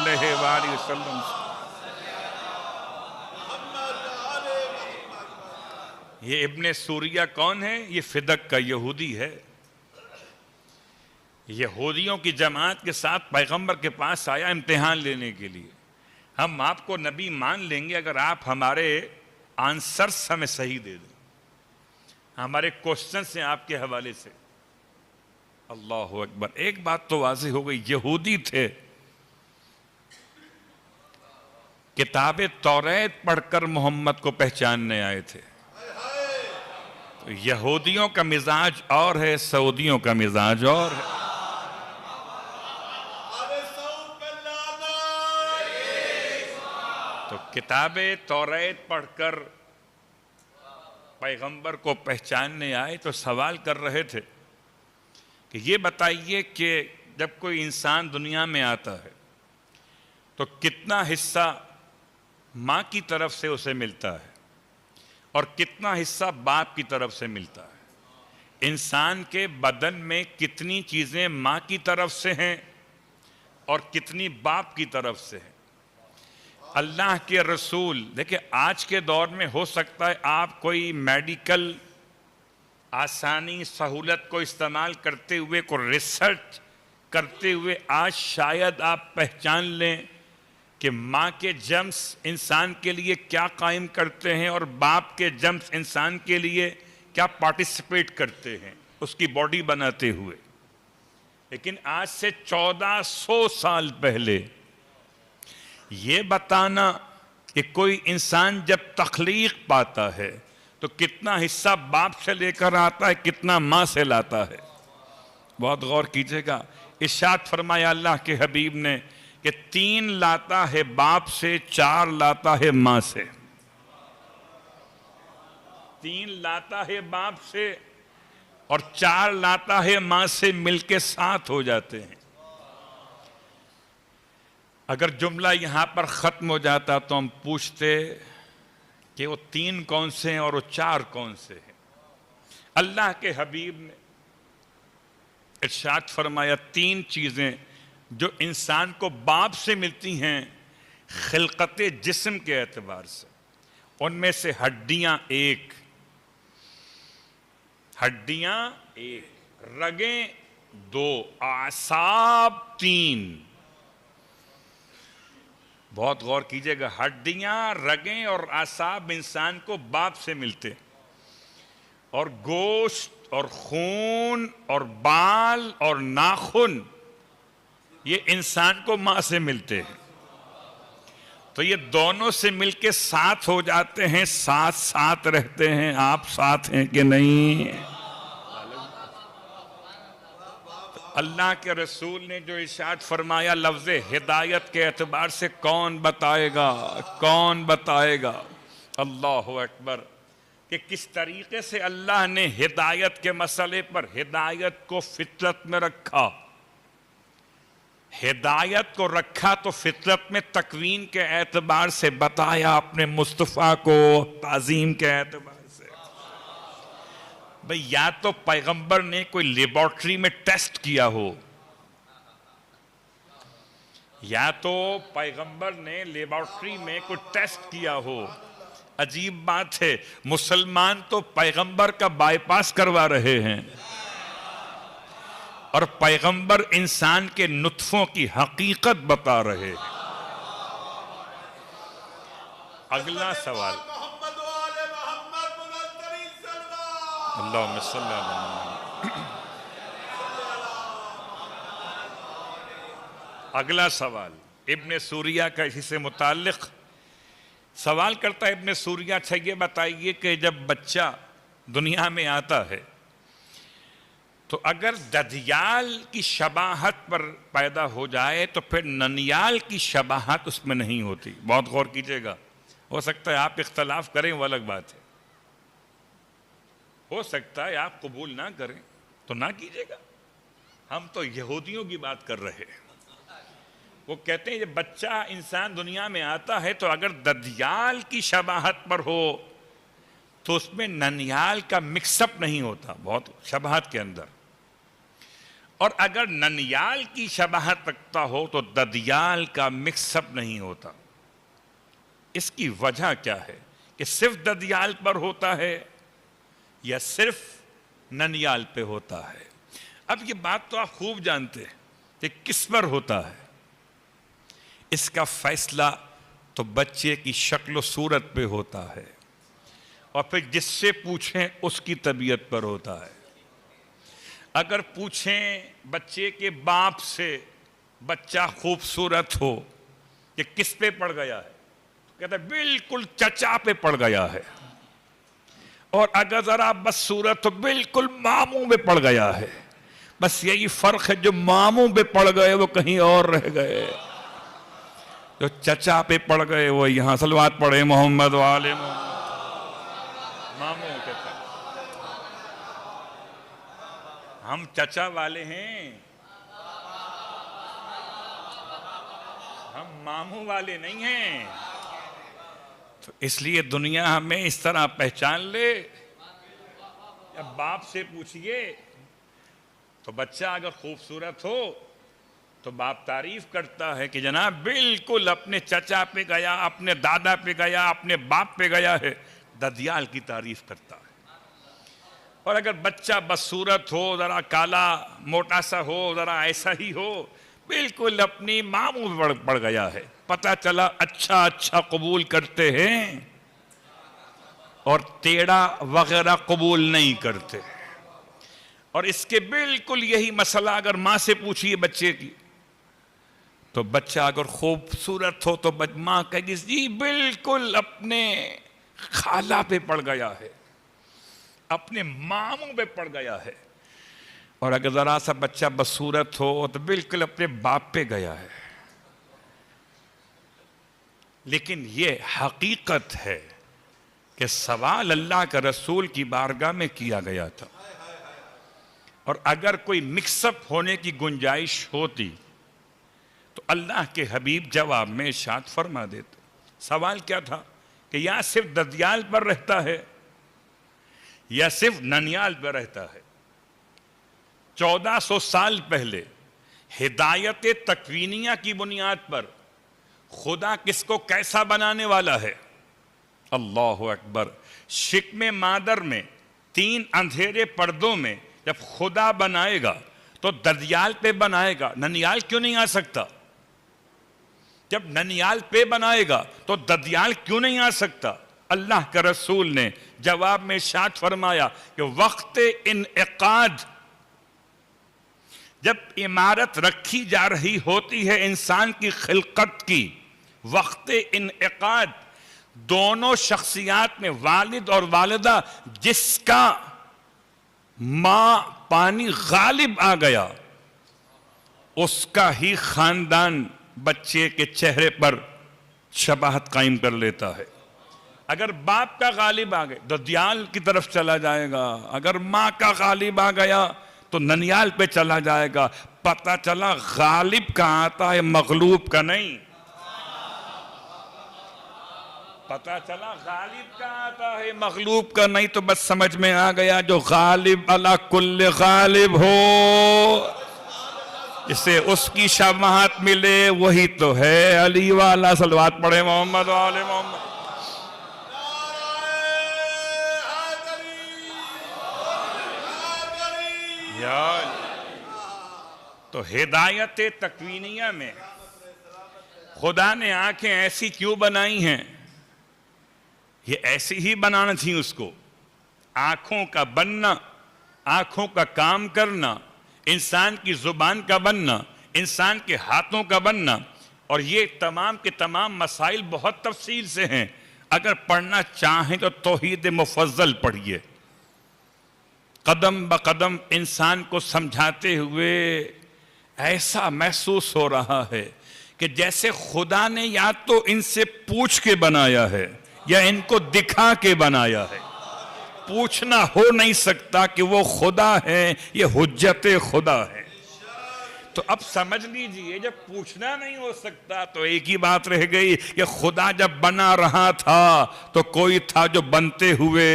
علیہ وآلہ وسلم۔ یہ ابن سوریہ کون ہے؟ یہ فدق کا یہودی ہے، یہودیوں کی جماعت کے ساتھ پیغمبر کے پاس آیا امتحان لینے کے لیے۔ ہم آپ کو نبی مان لیں گے اگر آپ ہمارے آنسرز ہمیں صحیح دے دیں، ہمارے کوسچنز ہیں آپ کے حوالے سے۔ اللہ اکبر۔ ایک بات تو واضح ہو گئی، یہودی تھے، کتاب توریت پڑھ کر محمد کو پہچاننے آئے تھے۔ تو یہودیوں کا مزاج اور ہے، سعودیوں کا مزاج اور ہے۔ تو کتاب توریت پڑھ کر پیغمبر کو پہچاننے آئے تو سوال کر رہے تھے کہ یہ بتائیے کہ جب کوئی انسان دنیا میں آتا ہے تو کتنا حصہ ماں کی طرف سے اسے ملتا ہے اور کتنا حصہ باپ کی طرف سے ملتا ہے؟ انسان کے بدن میں کتنی چیزیں ماں کی طرف سے ہیں اور کتنی باپ کی طرف سے ہیں؟ اللہ کے رسول دیکھیں، آج کے دور میں ہو سکتا ہے آپ کوئی میڈیکل آسانی سہولت کو استعمال کرتے ہوئے، کوئی ریسرچ کرتے ہوئے آج شاید آپ پہچان لیں کہ ماں کے جرمز انسان کے لیے کیا قائم کرتے ہیں اور باپ کے جرمز انسان کے لیے کیا پارٹیسپیٹ کرتے ہیں اس کی باڈی بناتے ہوئے۔ لیکن آج سے 1400 سال پہلے یہ بتانا کہ کوئی انسان جب تخلیق پاتا ہے تو کتنا حصہ باپ سے لے کر آتا ہے، کتنا ماں سے لاتا ہے، بہت غور کیجئے گا۔ ارشاد فرمایا اللہ کے حبیب نے کہ 3 لاتا ہے باپ سے، 4 لاتا ہے ماں سے۔ 3 لاتا ہے باپ سے اور 4 لاتا ہے ماں سے، مل کے 7 ہو جاتے ہیں۔ اگر جملہ یہاں پر ختم ہو جاتا تو ہم پوچھتے کہ وہ 3 کون سے ہیں اور وہ 4 کون سے ہیں؟ اللہ کے حبیب نے ارشاد فرمایا 3 چیزیں جو انسان کو باپ سے ملتی ہیں خلقت جسم کے اعتبار سے، ان میں سے ہڈیاں 1، رگیں 2، اعصاب 3۔ بہت غور کیجئے گا، ہڈیاں، رگیں اور اعصاب انسان کو باپ سے ملتے، اور گوشت اور خون اور بال اور ناخن یہ انسان کو ماں سے ملتے ہیں۔ تو یہ دونوں سے مل کے 7 ہو جاتے ہیں، 7 رہتے ہیں۔ آپ 7 ہیں کہ نہیں؟ اللہ کے رسول نے جو ارشاد فرمایا، لفظ ہدایت کے اعتبار سے کون بتائے گا؟ اللہ اکبر، کہ کس طریقے سے اللہ نے ہدایت کے مسئلے پر ہدایت کو فطرت میں رکھا۔ ہدایت کو رکھا تو فطرت میں تکوین کے اعتبار سے بتایا، اپنے مصطفیٰ کو تعظیم کے اعتبار سے۔ بھئی یا تو پیغمبر نے کوئی لیبارٹری میں ٹیسٹ کیا ہو، یا تو پیغمبر نے لیبارٹری میں کوئی ٹیسٹ کیا ہو۔ عجیب بات ہے، مسلمان تو پیغمبر کا بائی پاس کروا رہے ہیں، اور پیغمبر انسان کے نطفوں کی حقیقت بتا رہے ہیں۔ اگلا سوال، اللہم صلی اللہ علیہ وسلم۔ اگلا سوال ابن سوریہ کا اسی سے متعلق سوال کرتا ہے ابن سوریہ، اچھا یہ بتائیے کہ جب بچہ دنیا میں آتا ہے تو اگر ددیال کی شباہت پر پیدا ہو جائے تو پھر ننیال کی شباہت اس میں نہیں ہوتی۔ بہت غور کیجئے گا، ہو سکتا ہے آپ اختلاف کریں، وہ الگ بات ہے، ہو سکتا ہے آپ قبول نہ کریں تو نہ کیجئے گا، ہم تو یہودیوں کی بات کر رہے ہیں۔ وہ کہتے ہیں جب بچہ انسان دنیا میں آتا ہے تو اگر ددیال کی شباہت پر ہو تو اس میں ننیال کا مکس اپ نہیں ہوتا، بہت شباہت کے اندر، اور اگر ننیال کی شباہت رکھتا ہو تو ددیال کا مکس اپ نہیں ہوتا. اس کی وجہ کیا ہے کہ صرف ددیال پر ہوتا ہے یا صرف ننیال پہ ہوتا ہے؟ اب یہ بات تو آپ خوب جانتے ہیں کہ کس پر ہوتا ہے. اس کا فیصلہ تو بچے کی شکل و صورت پہ ہوتا ہے، اور پھر جس سے پوچھیں اس کی طبیعت پر ہوتا ہے. اگر پوچھیں بچے کے باپ سے بچہ خوبصورت ہو کہ کس پہ پڑ گیا ہے، کہتا ہے بالکل چچا پہ پڑ گیا ہے. اور اگر ذرا بدصورت تو بالکل ماموں پہ پڑ گیا ہے. بس یہی فرق ہے، جو ماموں پہ پڑ گئے وہ کہیں اور رہ گئے، جو چچا پہ پڑ گئے وہ یہاں. صلوات پڑھے محمد وآل محمد. ماموں کے پاس ہم چچا والے ہیں، ہم ماموں والے نہیں ہیں. تو اس لیے دنیا ہمیں اس طرح پہچان لے. اب باپ سے پوچھئے تو بچہ اگر خوبصورت ہو تو باپ تعریف کرتا ہے کہ جناب بالکل اپنے چچا پہ گیا، اپنے دادا پہ گیا، اپنے باپ پہ گیا ہے. ددیال کی تعریف کرتا ہے. اور اگر بچہ بدصورت ہو، ذرا کالا موٹا سا ہو، ذرا ایسا ہی ہو، بالکل اپنی ماموں پہ پڑ گیا ہے. پتہ چلا اچھا قبول کرتے ہیں اور ٹیڑھا وغیرہ قبول نہیں کرتے. اور اس کے بالکل یہی مسئلہ اگر ماں سے پوچھئے بچے کی، تو بچہ اگر خوبصورت ہو تو ماں کہے گی جی بالکل اپنے خالہ پہ پڑ گیا ہے، اپنے ماموں پہ پڑ گیا ہے. اور اگر ذرا سا بچہ بدصورت ہو تو بالکل اپنے باپ پہ گیا ہے. لیکن یہ حقیقت ہے کہ سوال اللہ کے رسول کی بارگاہ میں کیا گیا تھا، اور اگر کوئی مکس اپ ہونے کی گنجائش ہوتی تو اللہ کے حبیب جواب میں ارشاد فرما دیتے. سوال کیا تھا کہ یا صرف ددیال پر رہتا ہے یا صرف ننیال پر رہتا ہے. 1400 سال پہلے ہدایت تکوینیہ کی بنیاد پر خدا کس کو کیسا بنانے والا ہے؟ اللہ اکبر. شکم مادر میں 3 اندھیرے پردوں میں جب خدا بنائے گا تو ددیال پہ بنائے گا، ننیال کیوں نہیں آ سکتا؟ جب ننیال پہ بنائے گا تو ددیال کیوں نہیں آ سکتا؟ اللہ کے رسول نے جواب میں ارشاد فرمایا کہ وقت انعقاد، جب عمارت رکھی جا رہی ہوتی ہے انسان کی خلقت کی، وقت انعقاد دونوں شخصیات میں والد اور والدہ جس کا ماں پانی غالب آ گیا اس کا ہی خاندان بچے کے چہرے پر شباہت قائم کر لیتا ہے. اگر باپ کا غالب آ گئے ددیال کی طرف چلا جائے گا، اگر ماں کا غالب آ گیا تو ننیال پہ چلا جائے گا. پتہ چلا غالب کا آتا ہے مغلوب کا نہیں. پتہ چلا غالب کا آتا ہے مغلوب کا نہیں. تو بس سمجھ میں آ گیا جو غالب علی کل غالب ہو اسے اس کی شباہت ملے وہی تو ہے علی والا. صلوات پڑھے محمد وآل محمد. تو ہدایت تکوینیہ میں خدا نے آنکھیں ایسی کیوں بنائی ہیں؟ یہ ایسی ہی بنانا تھی اس کو. آنکھوں کا بننا، آنکھوں کا کام کرنا، انسان کی زبان کا بننا، انسان کے ہاتھوں کا بننا، اور یہ تمام کے تمام مسائل بہت تفصیل سے ہیں. اگر پڑھنا چاہیں تو توحید مفضل پڑھیے. قدم بقدم انسان کو سمجھاتے ہوئے ایسا محسوس ہو رہا ہے کہ جیسے خدا نے یا تو ان سے پوچھ کے بنایا ہے یا ان کو دکھا کے بنایا ہے. پوچھنا ہو نہیں سکتا کہ وہ خدا ہے، یہ حجت خدا ہے. تو اب سمجھ لیجئے جب پوچھنا نہیں ہو سکتا تو ایک ہی بات رہ گئی کہ خدا جب بنا رہا تھا تو کوئی تھا جو بنتے ہوئے